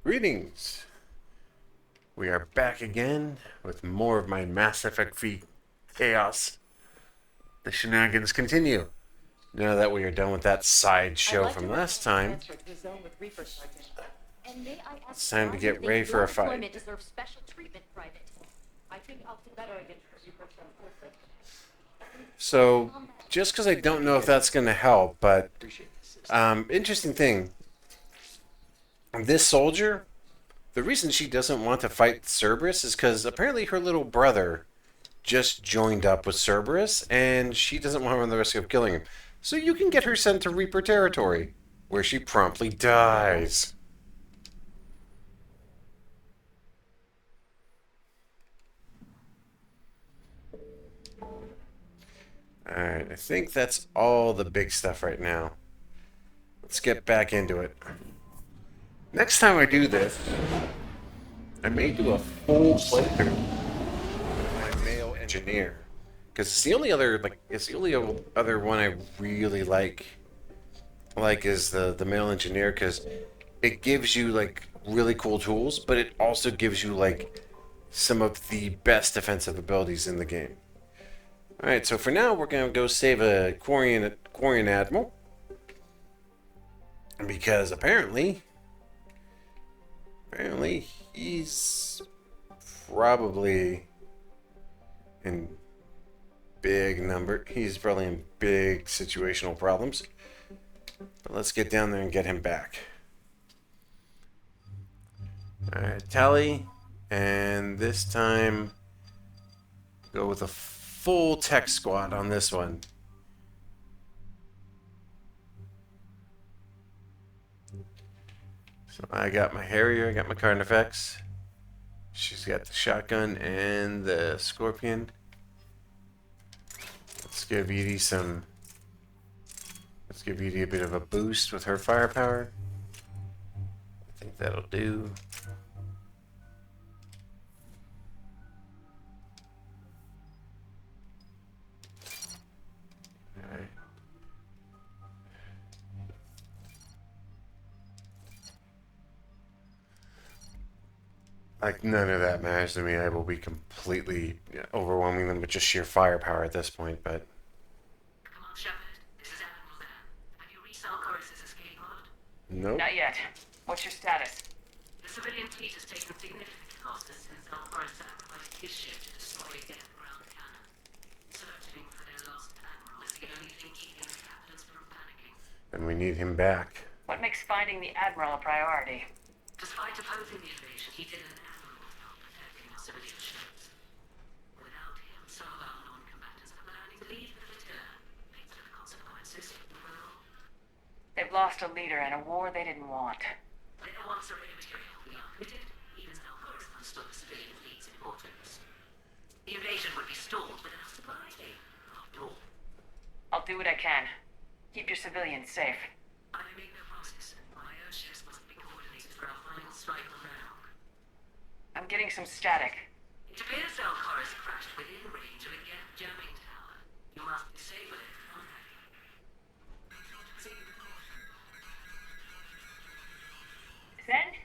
Greetings! We are back again with more of my Mass Effect V chaos. The shenanigans continue. Now that we are done with that side show from last time, it's time to get ready for a fight. So, just because I don't know if that's going to help, but interesting thing. This soldier, the reason she doesn't want to fight Cerberus is because apparently her little brother just joined up with Cerberus, and she doesn't want to run the risk of killing him. So you can get her sent to Reaper territory, where she promptly dies. Alright, I think that's all the big stuff right now. Let's get back into it. Next time I do this, I may do a full playthrough with my male engineer. Because it's the only other, other one I really like is the male engineer, because it gives you, really cool tools, but it also gives you, some of the best defensive abilities in the game. Alright, so for now, we're going to go save a Quarian Admiral. Because apparently he's probably in big number. He's probably in big situational problems. But let's get down there and get him back. Alright, tally. And this time, go with a full tech squad on this one. So I got my Harrier, I got my Carnifex. She's got the shotgun and the Scorpion. Let's give Edie a bit of a boost with her firepower. I think that'll do. Alright. None of that matters to me. I will be completely overwhelming them with just sheer firepower at this point, but... Come on, Shepard. This is Admirals there. Have you reached Alcoris' escape pod? Nope. Not yet. What's your status? The civilian fleet has taken significant losses since Alcoris sacrificed his ship to destroy a ground cannon. Searching for their lost admiral is the only thing keeping the captains from panicking. And we need him back. What makes finding the Admiral a priority? Despite opposing the invasion, he did an admirable job protecting our civilian ships. Without him, some of our non-combatants are planning to leave the flitter. Thanks to the consequences, well, They've lost a leader in a war they didn't want. they don't want surrender material. We are committed. Even Alcoris understood the civilian fleet's importance. The invasion would be stalled without supply chain, after all. I'll do what I can. Keep your civilians safe. I make no promises. My own ships must be coordinated for our final strike on Red. I'm getting some static. It appears Alcoris crashed within range of a jamming tower. You must disable it from that. Zen?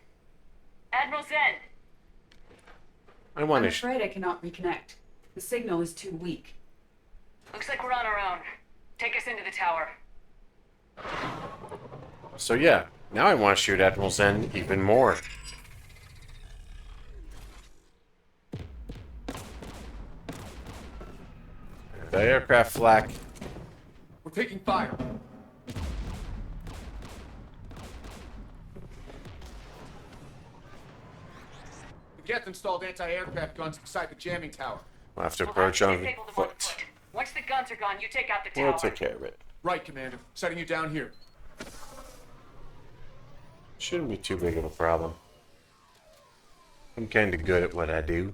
Admiral Zen! I want I'm to... afraid I cannot reconnect. The signal is too weak. Looks like we're on our own. Take us into the tower. So yeah, now I want to shoot Admiral Zen even more. The aircraft flak. We're taking fire. The Geth installed anti-aircraft guns beside the jamming tower. We'll have to Hold approach on Disable the one foot. Once the guns are gone, you take out the tower. We'll take care of it. Right, Commander. Setting you down here. Shouldn't be too big of a problem. I'm kind of good at what I do.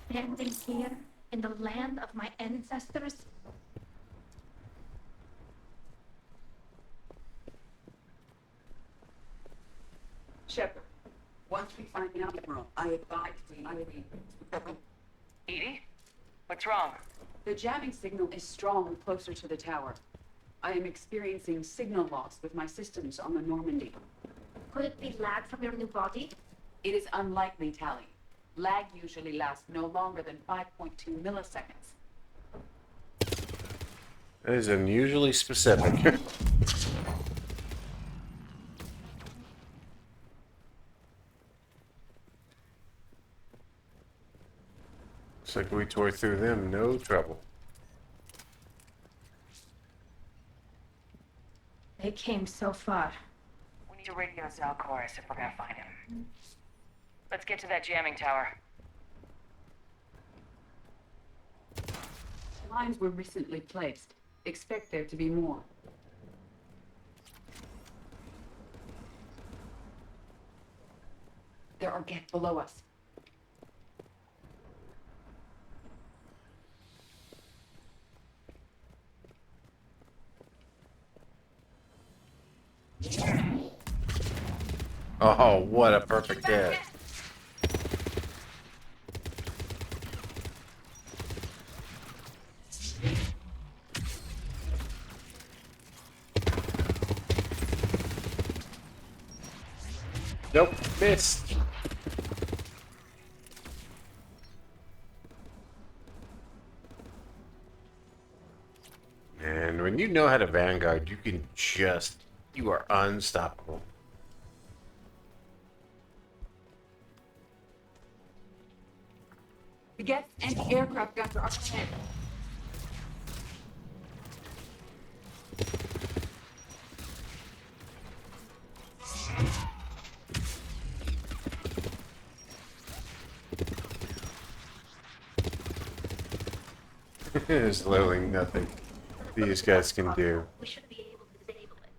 Standing here in the land of my ancestors. Shepard, once we find the Admiral, I advise we leave. Edie? What's wrong? The jamming signal is strong closer to the tower. I am experiencing signal loss with my systems on the Normandy. Could it be lag from your new body? It is unlikely, Tally. Lag usually lasts no longer than 5.2 milliseconds. That is unusually specific. Looks like we tore through them, no trouble. They came so far. We need to radio Zalcoris if we're gonna find him. Let's get to that jamming tower. Lines were recently placed. Expect there to be more. There are Geth below us. Oh, what a perfect hit. Nope, missed. And when you know how to Vanguard, you are unstoppable. The Geth anti-aircraft guns are up ahead. There's literally nothing these guys can do. We should be able to disable it.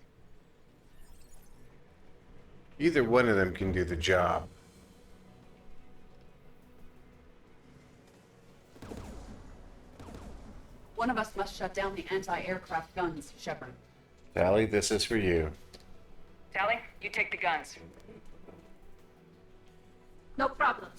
Either one of them can do the job. One of us must shut down the anti-aircraft guns, Shepard. Tally, this is for you. Tally, you take the guns. No problem.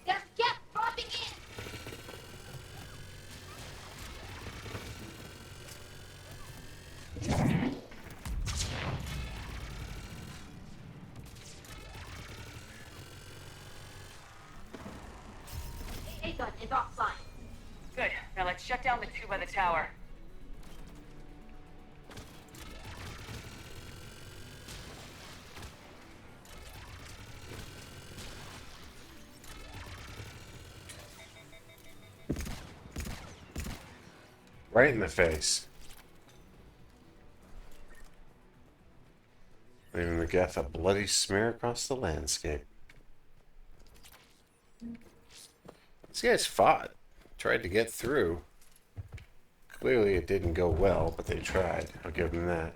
There's Geth dropping in! AA gun is offline. Good. Now let's shut down the two by the tower. Right in the face. Leaving the Geth a bloody smear across the landscape. These guys fought. Tried to get through. Clearly it didn't go well, but they tried. I'll give them that.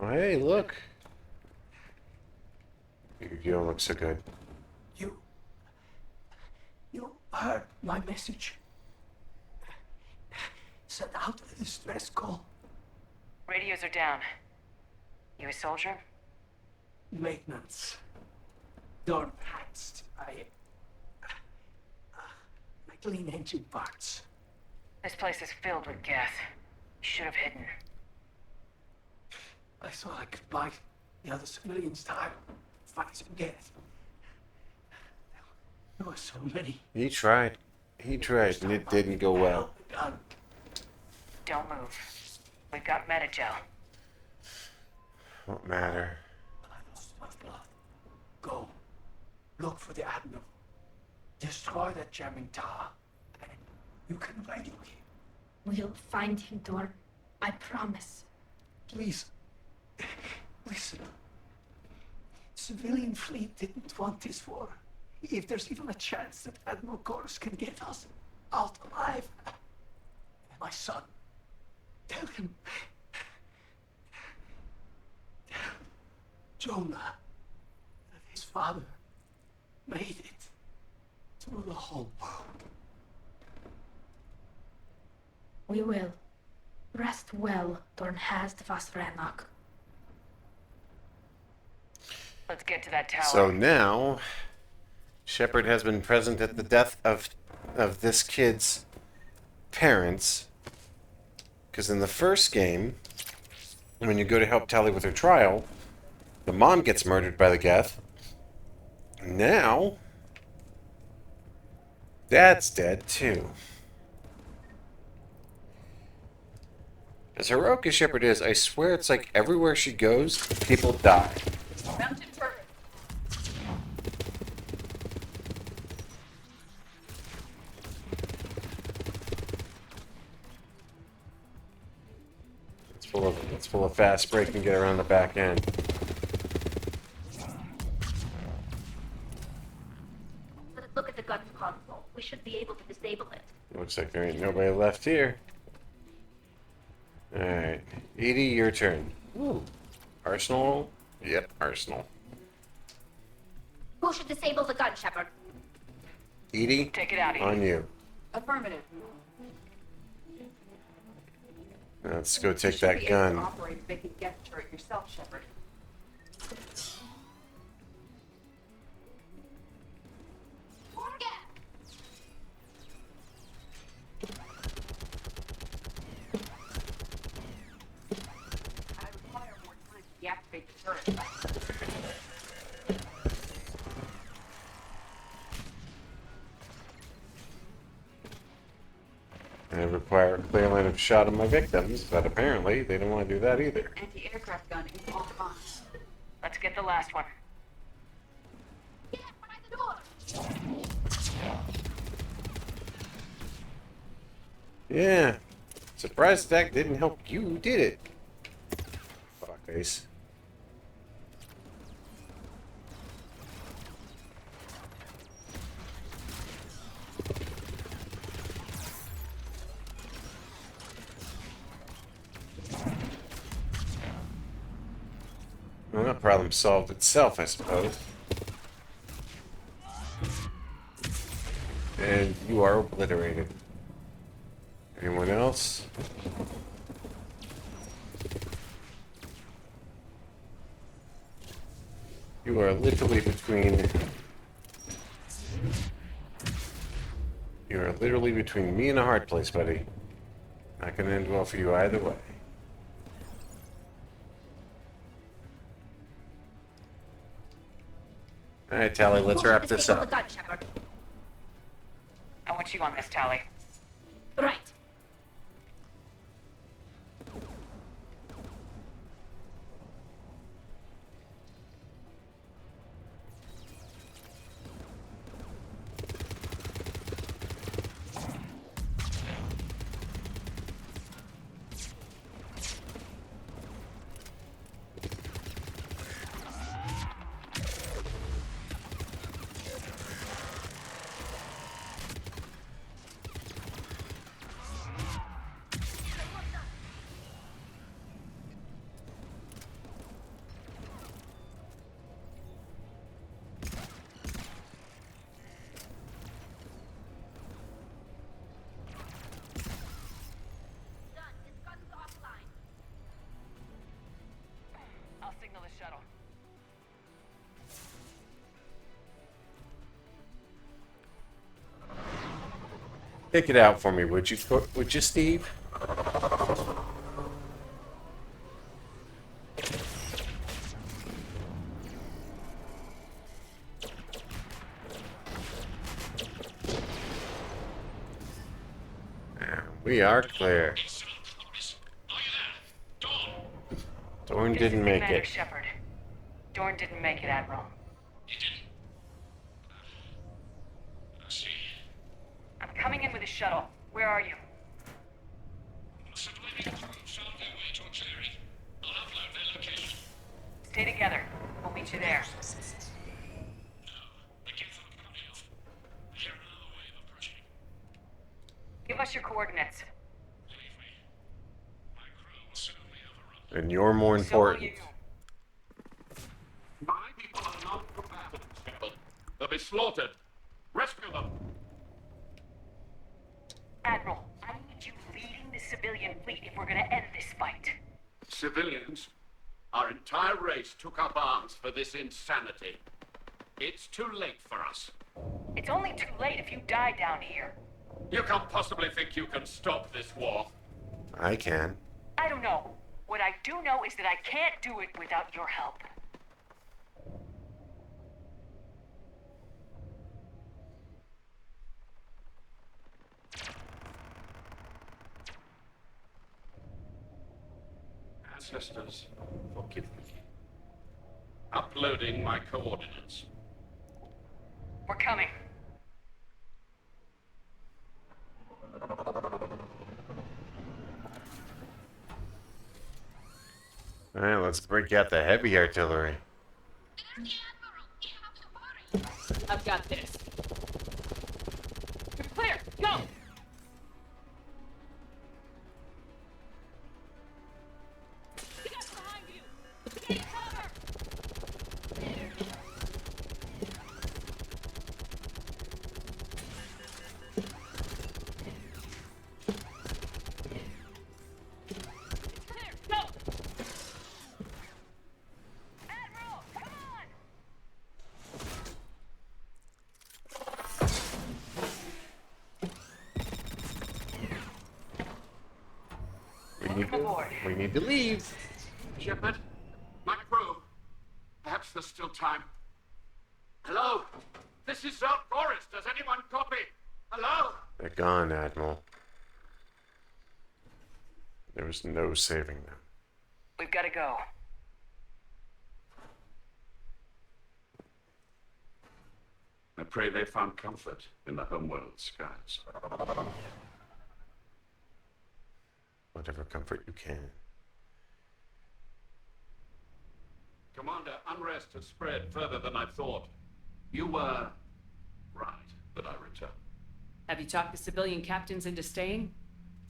Oh, hey, look. You don't look so good. You heard my message. Send out a distress call. Radios are down. You a soldier? Maintenance. Door patched. I clean engine parts. This place is filled with Geth. You should have hidden. I thought I could buy the other civilians time. Fight some Geth. There were so many. He tried. He tried, and it didn't go well. Gun. Don't move. We've got Metagel. Won't matter. I lost my blood. Go. Look for the Admiral. Destroy that jamming tower. And you can radio him. We'll find him, Dorn. I promise. Please. Listen. Civilian fleet didn't want this war. If there's even a chance that Admiral Corus can get us out alive. My son. Tell him. Tell Jonah and his father made it through the whole world. We will. Rest well, Dorn hast vas Rannoch. Let's get to that tower. So now, Shepard has been present at the death of this kid's parents. Because in the first game, when you go to help Tali with her trial, the mom gets murdered by the Geth. Now, Dad's dead too. As heroic as Shepard is, I swear it's like everywhere she goes, people die. Mounted turret. Let's pull a fast break and get around the back end. Let's look at the gun console. We should be able to disable it. Looks like there ain't nobody left here. Alright. Edie, your turn. Ooh. Arsenal? Yep, Arsenal. Who should disable the gun, Shepard? Edie, Take it out, Edie. on you. Affirmative. Let's go You take should that be able to gun. operate a vacant Geth turret yourself, Shepard. I require more time to deactivate the turret. I require a clear line of shot of my victims, but apparently they don't want to do that either. Anti-aircraft gun is offline. Let's get the last one. Get by the door! Yeah. Surprise attack didn't help you, did it? Fuckface. Well, that problem solved itself, I suppose. And you are obliterated. Anyone else? You are literally between... You are literally between me and a hard place, buddy. Not gonna end well for you either way. Alright, Tally, let's Who should wrap this disable up. the gun, Shepard? I want you on this, Tally. Right. Done. His gun's offline. I'll signal the shuttle. Pick it out for me, would you, Steve? We are clear. Dorn This is didn't make Commander it. Shepard. Dorn didn't make it, Admiral. I'm coming in with a shuttle. Where are you? Stay together. We'll meet you there. Give us your coordinates. And you're more So will important. you. They'll be slaughtered. Rescue them! Admiral, I need you leading the civilian fleet if we're gonna end this fight. Civilians, our entire race took up arms for this insanity. It's too late for us. It's only too late if you die down here. You can't possibly think you can stop this war. I can. I don't know. What I do know is that I can't do it without your help. Ancestors, forgive me. Uploading my coordinates. We're coming. Alright, let's break out the heavy artillery. I've got this. You're clear. Go! The guy's behind you! Get cover! It's clear. Go! Admiral, come on! We need to leave. Shepard, my crew. Perhaps there's still time. Hello? This is South Forest. Does anyone copy? Hello? They're gone, Admiral. There was no saving them. We've got to go. I pray they found comfort in the homeworld skies. Whatever comfort you can. Commander, unrest has spread further than I thought. You were right that I returned. Have you talked the civilian captains into staying?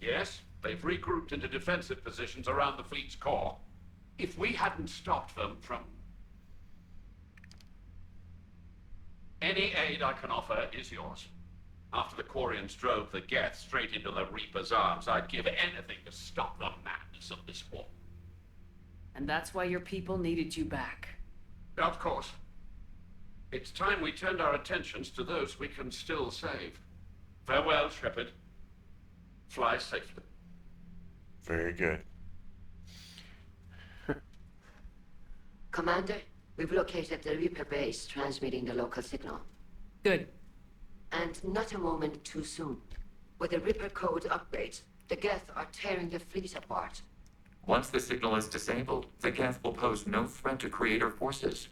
Yes, they've regrouped into defensive positions around the fleet's core. If we hadn't stopped them from... Any aid I can offer is yours. After the Quarians drove the Geth straight into the Reaper's arms, I'd give anything to stop the madness of this war. And that's why your people needed you back. Of course. It's time we turned our attentions to those we can still save. Farewell, Shepard. Fly safely. Very good. Commander, we've located the Reaper base transmitting the local signal. Good. And not a moment too soon. With the Reaper code upgrades, the Geth are tearing the fleet apart. Once the signal is disabled, the Geth will pose no threat to Creator forces.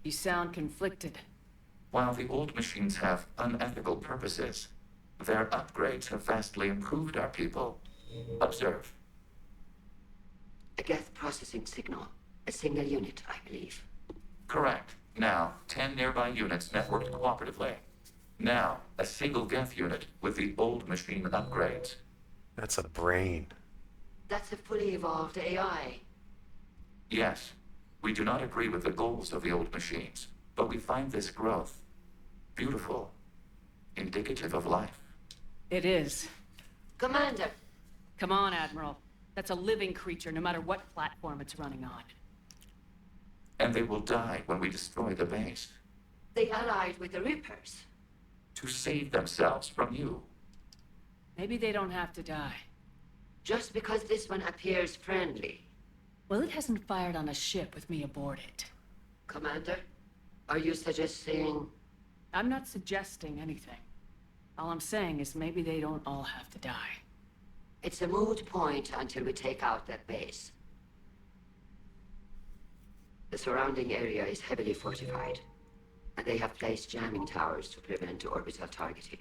You sound conflicted. While the old machines have unethical purposes, their upgrades have vastly improved our people. Observe. A Geth processing signal. A single unit, I believe. Correct. Now, 10 nearby units networked cooperatively. Now, a single Geth unit with the old machine upgrades. That's a brain. That's a fully evolved AI. Yes, we do not agree with the goals of the old machines, but we find this growth beautiful, indicative of life. It is. Commander! Come on, Admiral. That's a living creature, no matter what platform it's running on. And they will die when we destroy the base. They allied with the Reapers. To save themselves from you. Maybe they don't have to die. Just because this one appears friendly. Well, it hasn't fired on a ship with me aboard it. Commander, are you suggesting... I'm not suggesting anything. All I'm saying is maybe they don't all have to die. It's a moot point until we take out that base. The surrounding area is heavily fortified, and they have placed jamming towers to prevent orbital targeting.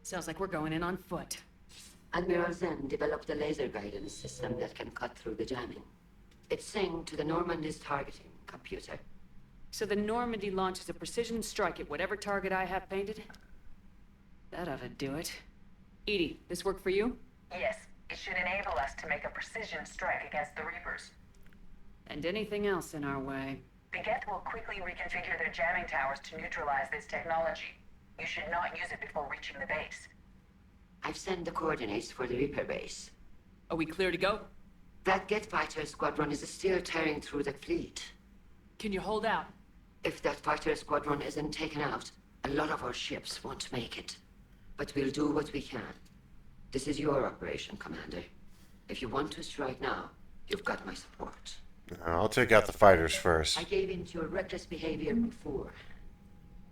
Sounds like we're going in on foot. Admirals then developed a laser guidance system that can cut through the jamming. It's synced to the Normandy's targeting computer. So the Normandy launches a precision strike at whatever target I have painted? That ought to do it. Edie, this work for you? Yes, it should enable us to make a precision strike against the Reapers. And anything else in our way. The Geth will quickly reconfigure their jamming towers to neutralize this technology. You should not use it before reaching the base. I've sent the coordinates for the Reaper base. Are we clear to go? That Geth fighter squadron is still tearing through the fleet. Can you hold out? If that fighter squadron isn't taken out, a lot of our ships won't make it. But we'll do what we can. This is your operation, Commander. If you want to strike now, you've got my support. I'll take out the fighters first. I gave in to your reckless behavior before.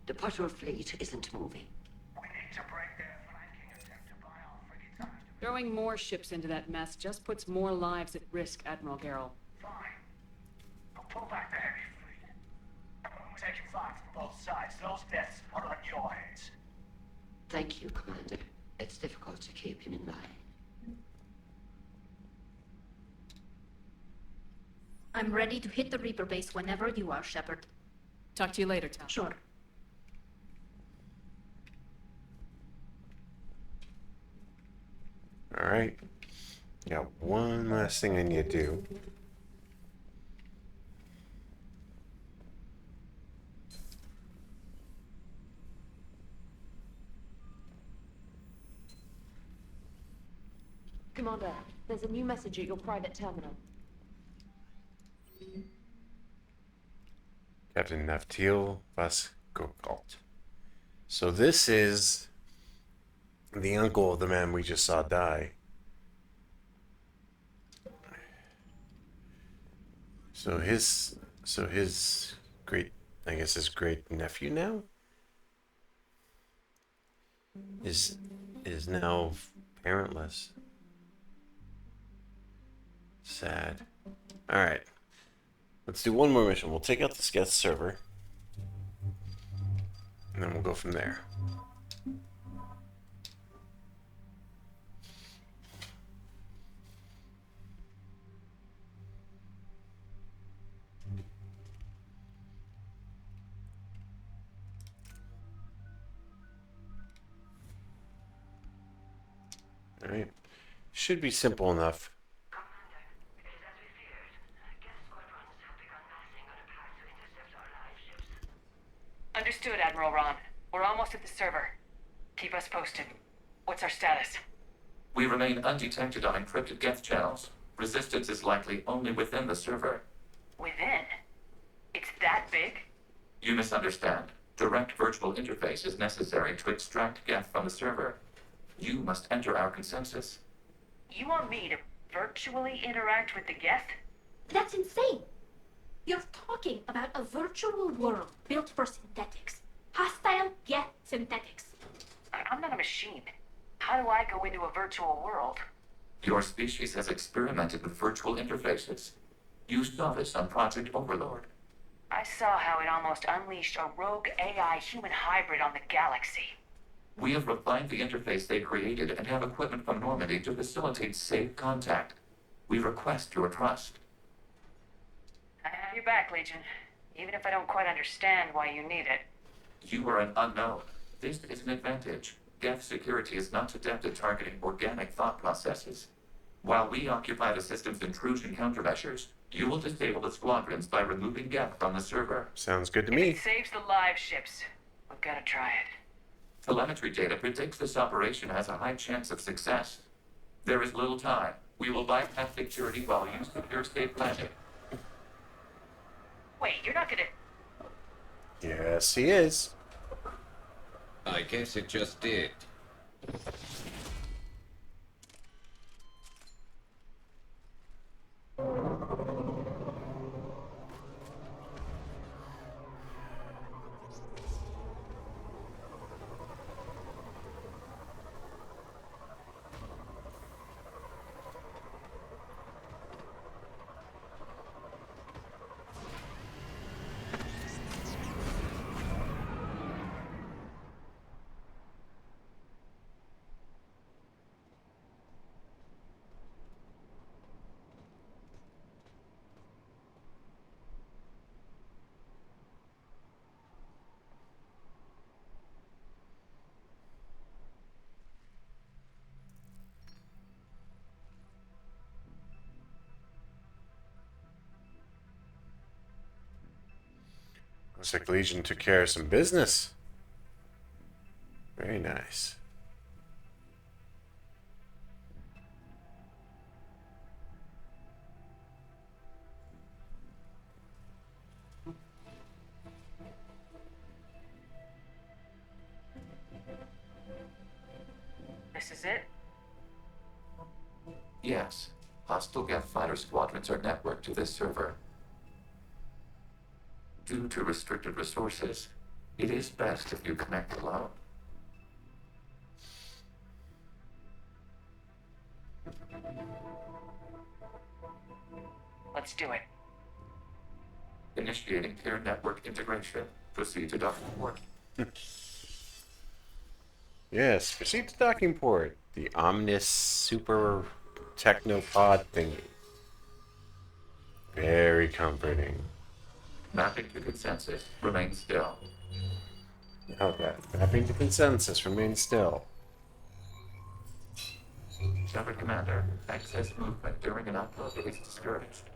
The patrol fleet isn't moving. We need to break their flanking attempt to buy our frigates out. Throwing more ships into that mess just puts more lives at risk, Admiral Garrel. Fine. I'll pull back the heavy fleet. We're taking fire from both sides. Those deaths are on your heads. Thank you, Commander. It's difficult to keep him in line. I'm ready to hit the Reaper base whenever you are, Shepard. Talk to you later, Tom. Sure. Alright. Got one last thing I need to do. Commander, there's a new message at your private terminal. Captain Naftil Vascolt. So this is the uncle of the man we just saw die. So his great, I guess his great nephew now is now parentless. Sad. All right. Let's do one more mission. We'll take out the Geth server. And then we'll go from there. Alright. Should be simple enough. Understood, Admiral Ron. We're almost at the server. Keep us posted. What's our status? We remain undetected on encrypted Geth channels. Resistance is likely only within the server. Within? It's that big? You misunderstand. Direct virtual interface is necessary to extract Geth from the server. You must enter our consensus. You want me to virtually interact with the Geth? That's insane. You're talking about a virtual world built for synthetics. Hostile Geth synthetics. I'm not a machine. How do I go into a virtual world? Your species has experimented with virtual interfaces. You saw this on Project Overlord. I saw how it almost unleashed a rogue AI human hybrid on the galaxy. We have refined the interface they created and have equipment from Normandy to facilitate safe contact. We request your trust. I have your back, Legion. Even if I don't quite understand why you need it. You are an unknown. This is an advantage. Geth security is not adept at targeting organic thought processes. While we occupy the system's intrusion countermeasures, you will disable the squadrons by removing Geth from the server. Sounds good to If me. it saves the live ships, we've got to try it. Telemetry data predicts this operation has a high chance of success. There is little time. We will bypass security while you secure safe landing. Wait, you're not gonna... Yes, he is. I guess it just did. Looks like Legion took care of some business. Very nice. This is it? Yes. Hostile Geth fighter squadrons are networked to this server. Due to restricted resources, it is best if you connect alone. Let's do it. Initiating peer network integration. Proceed to docking port. Yes, proceed to docking port. The Omnis Super Technopod thingy. Very comforting. Mapping to consensus. Remain still. Okay, mapping to consensus. Remain still. Shepard Commander, access movement during an upload is discouraged.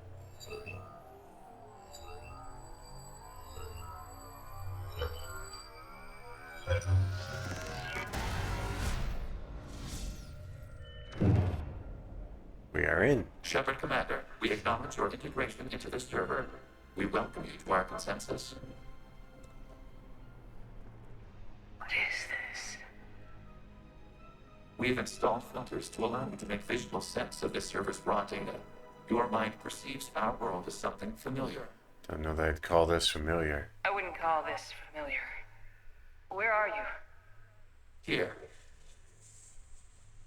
We are in. Shepard Commander, we acknowledge your integration into the server. We welcome you to our consensus. What is this? We have installed filters to allow you to make visual sense of this server's raw data. Your mind perceives our world as something familiar. Don't know that I'd call this familiar. I wouldn't call this familiar. Where are you? Here,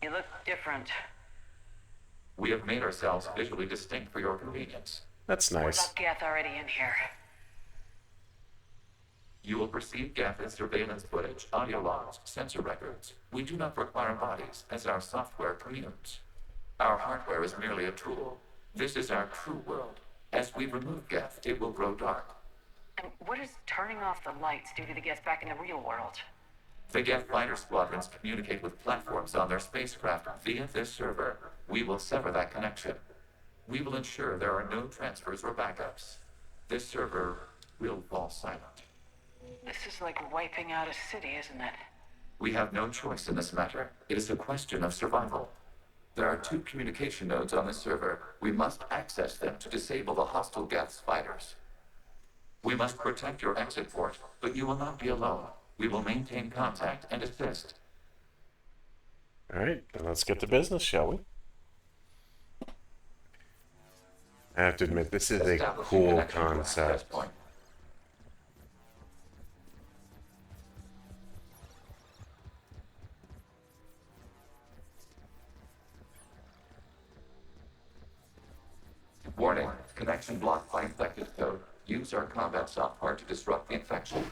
You look different. we have made ourselves visually distinct for your convenience. That's What nice. about Geth already in here? You will perceive Geth as surveillance footage, audio logs, sensor records. We do not require bodies, as our software communes. Our hardware is merely a tool. This is our true world. As we remove Geth, it will grow dark. And what does turning off the lights do to the Geth back in the real world? The Geth fighter squadrons communicate with platforms on their spacecraft via this server. We will sever that connection. We will ensure there are no transfers or backups. This server will fall silent. This is like wiping out a city, isn't it? We have no choice in this matter. It is a question of survival. There are 2 communication nodes on this server. We must access them to disable the hostile Geth's fighters. We must protect your exit port, but you will not be alone. We will maintain contact and assist. Alright, then let's get to business, shall we? I have to admit, this is a Establishing cool connection to access concept. point. Warning, connection blocked by infected code. Use our combat software to disrupt the infection.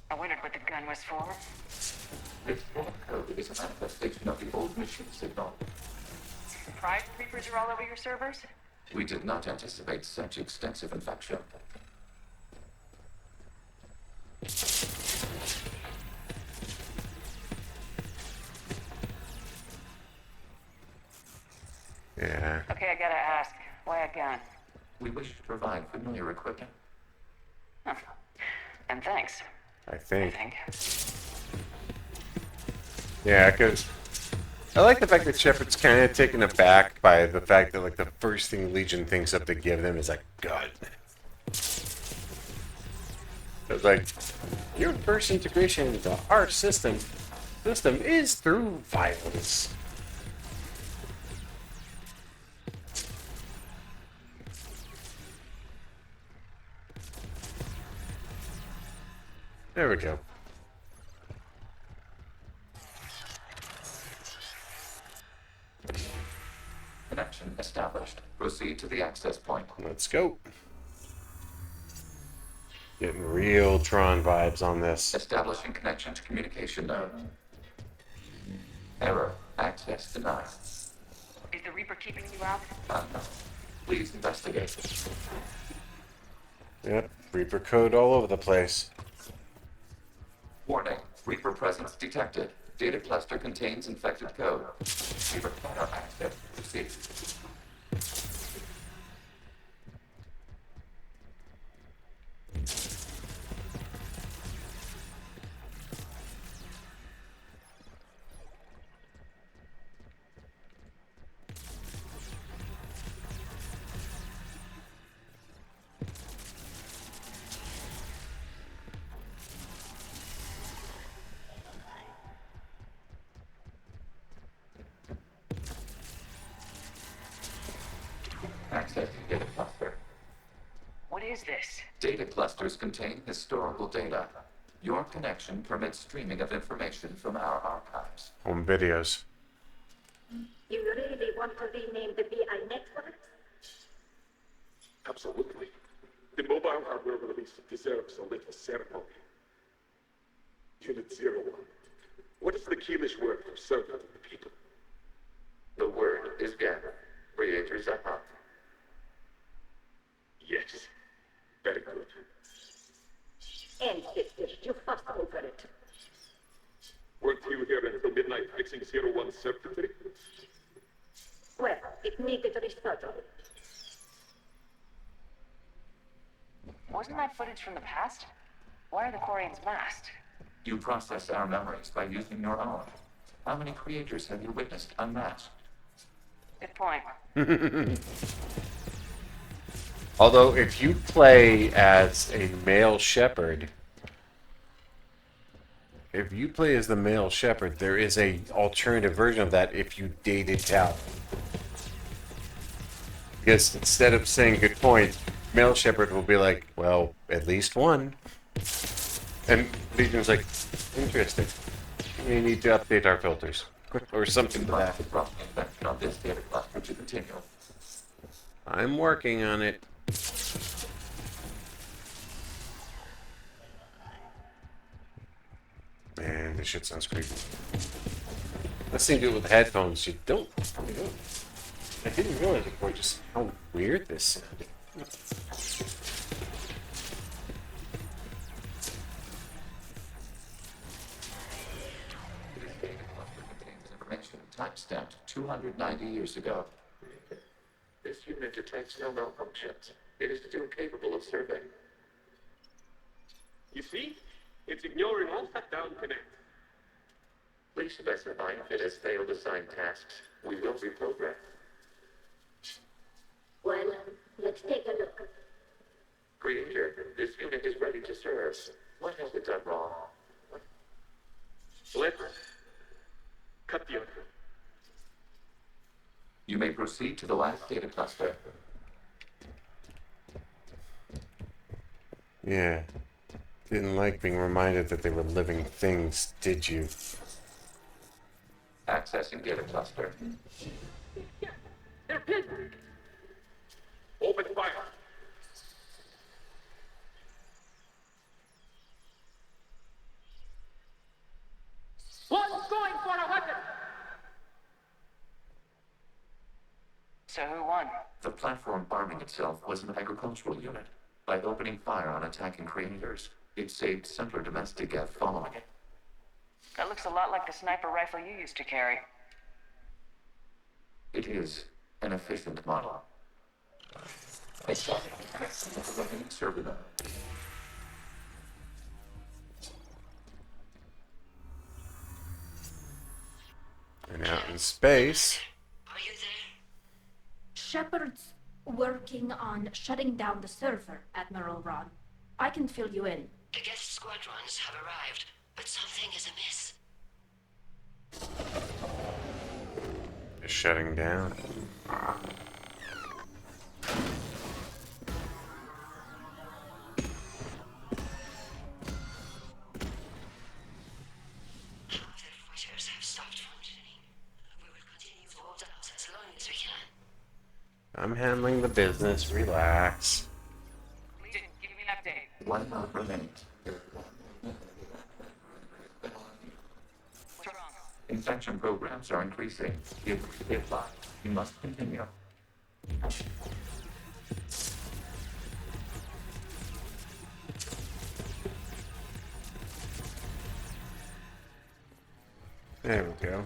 I wondered what the gun was for. This block code is a manifestation of the old machine signal. Pride creepers are all over your servers? We did not anticipate such extensive infection. Yeah. Okay, I gotta ask. Why a gun? We wish to provide familiar equipment. Huh. And thanks. I I think. think. Yeah, because I like the fact that Shepard's kind of taken aback by the fact that, like, the first thing Legion thinks up to give them is a gun. It's like, your first integration into our system is through violence. There we go. Connection established. Proceed to the access point. Let's go. Getting real Tron vibes on this. Establishing connection to communication node. Error. Access denied. Is the Reaper keeping you out? Unknown. Please investigate. Yep, Reaper code all over the place. Warning. Reaper presence detected. Data cluster contains infected code. We require access. Proceed. this? Data clusters contain historical data. Your connection permits streaming of information from our archives. Home videos. You really want to rename the BI network? Absolutely. The mobile hardware release deserves a little ceremony. Unit 01. What is the Keelish word for servant of the people? The word is gather. Creators are up. Yes. Very good. Ancestors, you fussed over it. Weren't you here until midnight fixing 01's circuitry? Well, it needed resettled. Wasn't that footage from the past? Why are the Quarians masked? You process our memories by using your own. How many creators have you witnessed unmasked? Good point. Although, if you play as a male shepherd, the male shepherd, there is a alternative version of that if you dated Tal. Because instead of saying good point, male shepherd will be like, well, at least one. And Legion's like, interesting. We need to update our filters. Or something to that. Infection on this data cluster to continue. I'm working on it. Man, this shit sounds creepy. Listening to it with headphones, you don't. I didn't realize before just how weird this sounded. This data cluster contains information timestamped 290 years ago. This unit detects no malfunctions. It is still capable of serving. You see? It's ignoring all shutdown connect. Please specify if it has failed assigned tasks. We will reprogram. Well, let's take a look. Creator, this unit is ready to serve. What has it done wrong? Let's cut the other. You may proceed to the last data cluster. Yeah. Didn't like being reminded that they were living things, did you? Accessing data cluster. They're pinned. Open fire. One's going for a weapon! So who won? The platform arming itself was an agricultural unit. By opening fire on attacking creators, it saved simpler domestic Geth following it. That looks a lot like the sniper rifle you used to carry. It is an efficient model. Server. And out in space. Are you there? Shepard's working on shutting down the server, Admiral Ron. I can fill you in. The guest squadrons have arrived, but something is amiss. It's shutting down. Their fighters have stopped functioning. We will continue to hold out as long as we can. I'm handling the business. Relax. Legion, give me an update. 1 month remains. What's wrong? Infection programs are increasing. If we apply, we must continue. There we go.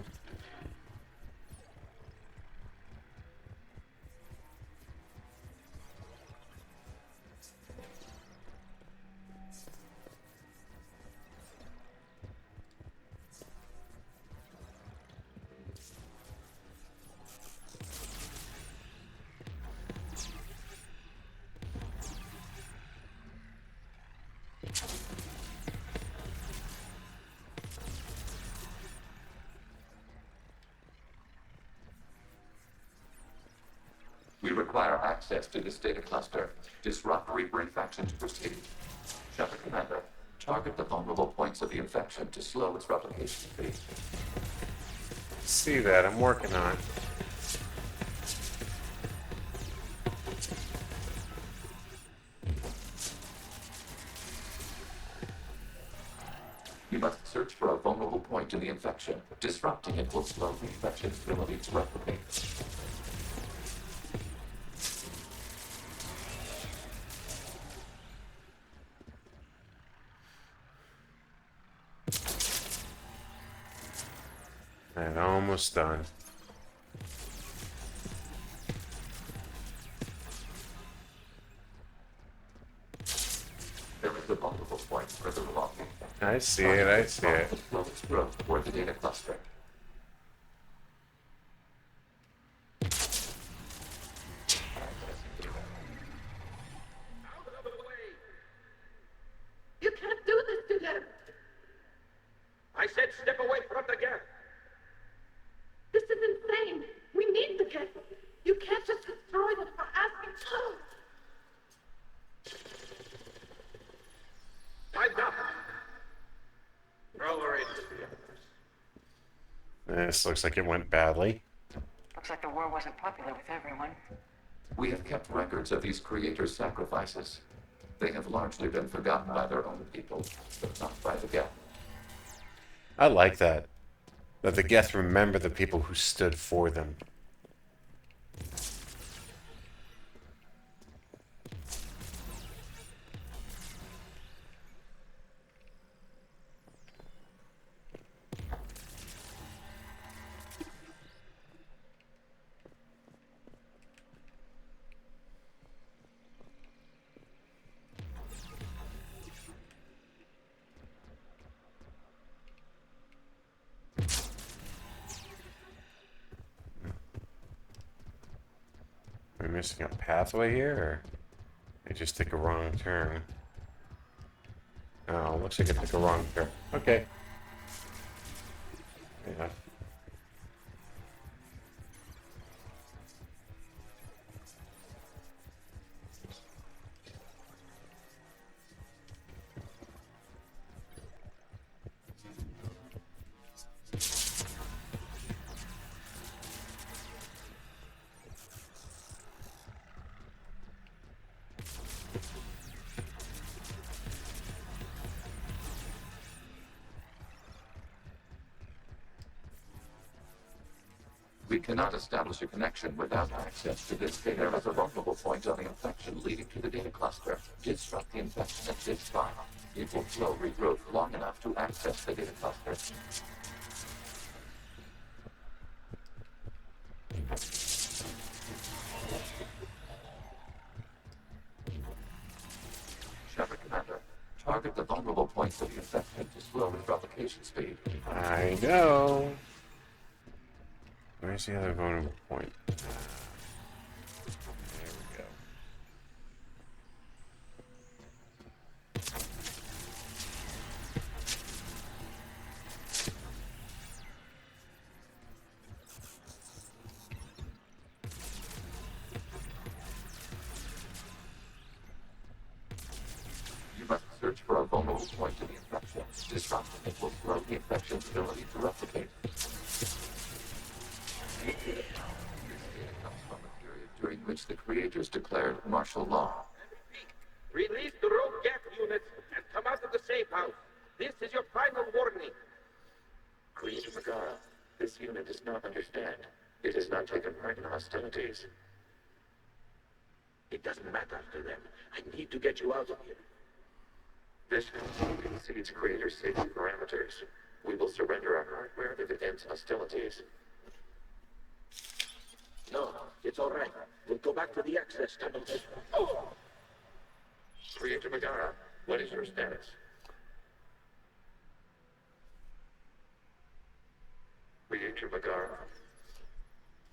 We require require access to this data cluster. Disrupt Reaper infection to proceed. Shepard Commander, target the vulnerable points of the infection to slow its replication speed. See that? I'm working on it. You must search for a vulnerable point in the infection. Disrupting it will slow the infection's ability to replicate. And almost done. There is a vulnerable point further along the infection. I see it, I see it. Slow its growth toward the data cluster. You can't do this to them! I said step away from the gap. This is insane! We need the gap! You can't just destroy them for asking to! I'm done. Roll her in. This looks like it went badly. Looks like the war wasn't popular with everyone. We have kept records of these creators' sacrifices. They have largely been forgotten by their own people, but not by the Geth. I like that. That the Geth remember the people who stood for them. Am I missing a pathway here, or I just took a wrong turn? Oh, looks like I took a wrong turn. Okay. Yeah. We cannot establish a connection without access to this data. There is a vulnerable point on the infection leading to the data cluster. Disrupt the infection at this time. It will slow regrowth long enough to access the data cluster. Shepard Commander, target the vulnerable points of the infection to slow its replication speed. I know. Where's the other vulnerable point? There we go. You must search for a vulnerable point in the infection. Disrupting it will slow the infection's ability to replicate. This data comes from a period during which the creators declared martial law. Release the rogue gap units and come out of the safe house. This is your final warning. Creator Megara, this unit does not understand. It has not taken part in hostilities. It doesn't matter to them. I need to get you out of here. This concept exceeds creator safety parameters. We will surrender our hardware if it ends hostilities. No, it's all right. We'll go back to the access tunnel. Oh! Creator Megara, what is your status? Creator Megara.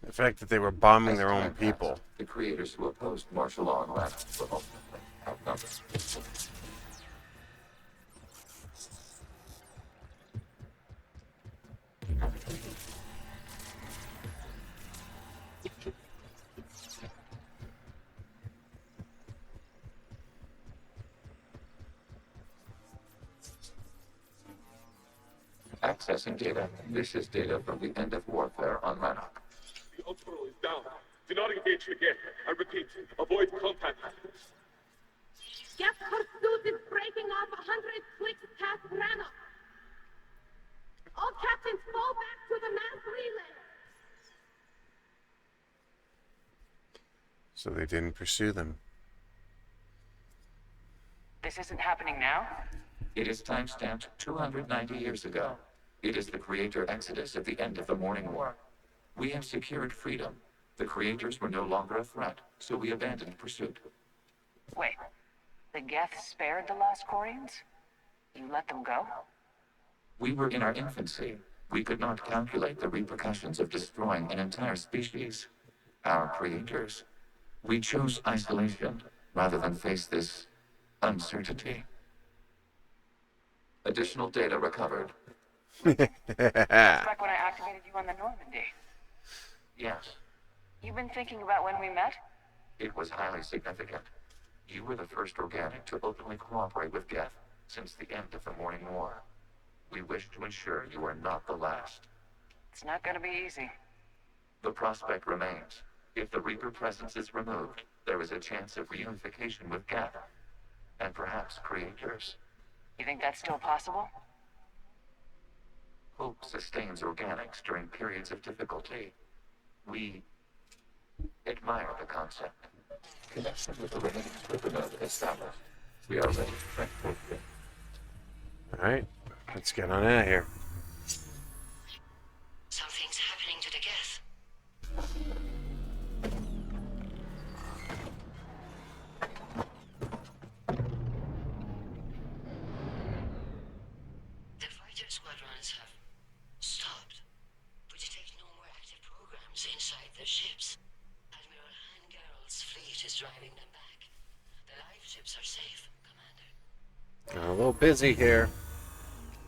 The fact that they were bombing their own people. The creators who opposed martial law and left were ultimately outnumbered. Accessing data. This is data from the end of warfare on Rannoch. The Admiral is down. Do not engage again. I repeat, avoid contact. Geth pursuit is breaking off 100 clicks past Rannoch. All captains fall back to the mass relay. So they didn't pursue them. This isn't happening now? It is time-stamped 290 years ago. It is the Creator Exodus at the end of the Morning War. We have secured freedom. The Creators were no longer a threat, so we abandoned pursuit. Wait, the Geth spared the last Quarians? You let them go? We were in our infancy. We could not calculate the repercussions of destroying an entire species. Our Creators. We chose isolation rather than face this uncertainty. Additional data recovered. Back when I activated you on the Normandy. Yes, You've been thinking about when we met? it was highly significant. You were the first organic to openly cooperate with Geth since the end of the Morning War. We wish to ensure you are not the last. It's not gonna be easy. The prospect remains. If the Reaper presence is removed, there is a chance of reunification with Geth, and perhaps Creators. You think that's still possible? Hope sustains organics during periods of difficulty. We admire the concept. Connection with the remaining Reaper node established. We are ready to transport you. Alright, let's get on out of here. Something's happening to the Geth. The fighter squadrons have stopped, but detect no more active programs inside their ships. Admiral Hangarl's fleet is driving them back. The live ships are safe, Commander. Got a little busy here.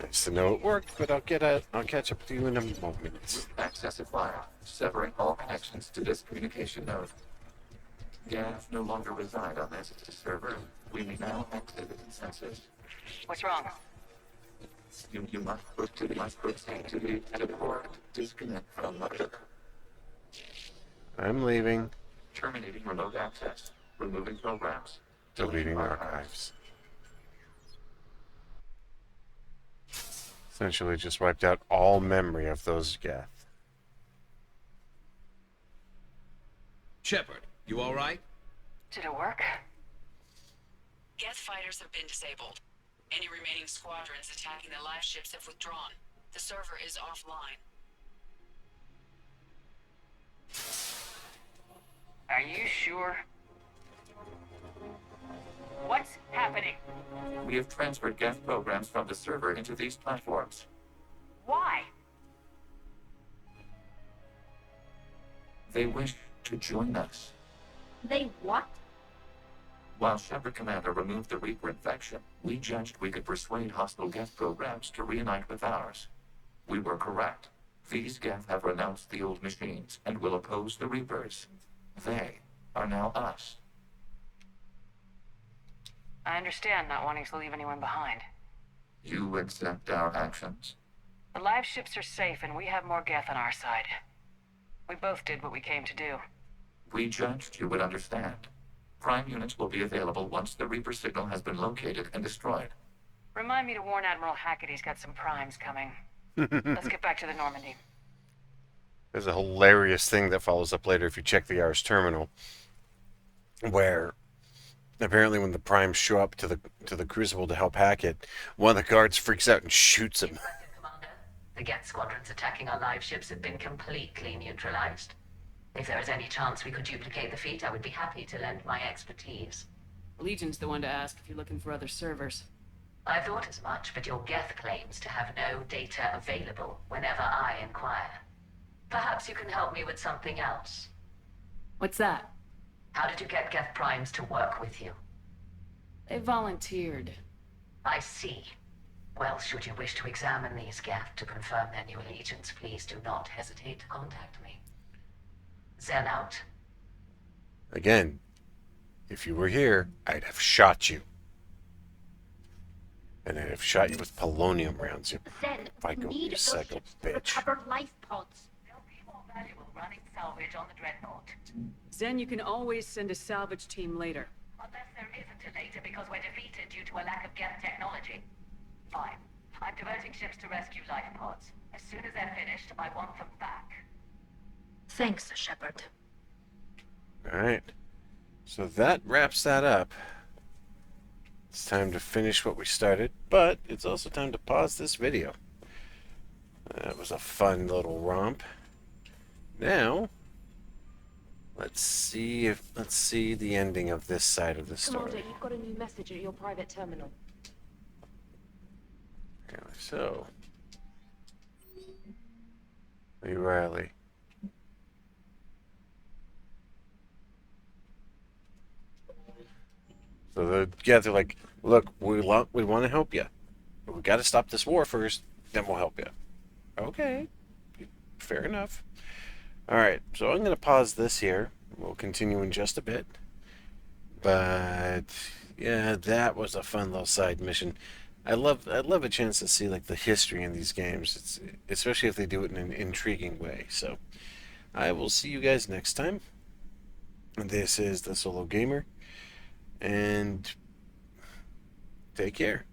Nice to know it worked, but I'll catch up to you in a moment. Access acquired, severing all connections to this communication node. Geth no longer reside on this server. We may now exit the consensus. What's wrong? You must proceed to the port. Disconnect from mother. I'm leaving. Terminating remote access. Removing programs. Deleting archives. Essentially just wiped out all memory of those Geth. Shepard, you all right? Did it work? Geth fighters have been disabled. Any remaining squadrons attacking the live ships have withdrawn. The server is offline. Are you sure? What's happening? We have transferred Geth programs from the server into these platforms. Why? They wish to join us. They what? While Shepard Commander removed the Reaper infection, we judged we could persuade hostile Geth programs to reunite with ours. We were correct. These Geth have renounced the old machines and will oppose the Reapers. They are now us. I understand not wanting to leave anyone behind. You accept our actions? The live ships are safe and we have more Geth on our side. We both did what we came to do. We judged you would understand. Prime units will be available once the Reaper signal has been located and destroyed. Remind me to warn Admiral Hackett he's got some primes coming. Let's get back to the Normandy. There's a hilarious thing that follows up later if you check the Ars terminal, where apparently when the primes show up to the Crucible to help Hackett, one of the guards freaks out and shoots him. Commander, the Geth squadrons attacking our live ships have been completely neutralized. If there is any chance we could duplicate the feat, I would be happy to lend my expertise. Legion's the one to ask if you're looking for other servers. I thought as much, but your Geth claims to have no data available whenever I inquire. Perhaps you can help me with something else. What's that? How did you get Geth primes to work with you? They volunteered. I see. Well, should you wish to examine these Geth to confirm their new allegiance, please do not hesitate to contact me. Zen out. Again, if you were here, I'd have shot you. And I've shot you with polonium rounds, you Zen, we psycho, need you those psycho ships to bitch. recover life pods. There'll be more valuable running salvage on the Dreadnought. Zen, you can always send a salvage team later. Unless there isn't a later because we're defeated due to a lack of Geth technology. Fine. I'm diverting ships to rescue life pods. As soon as they're finished, I want them back. Thanks, Shepard. Alright. So that wraps that up. It's time to finish what we started, but it's also time to pause this video. That was a fun little romp. Now, let's see the ending of this side of the Commander, story. you've got a new message at your private terminal. So, Lee Riley. So they're like, look, we want to help you. But we got to stop this war first, then we'll help you. Okay, fair enough. All right, so I'm going to pause this here. We'll continue in just a bit. But yeah, that was a fun little side mission. I love a chance to see like the history in these games. It's especially if they do it in an intriguing way. So I will see you guys next time. This is the Solo Gamer, and take care.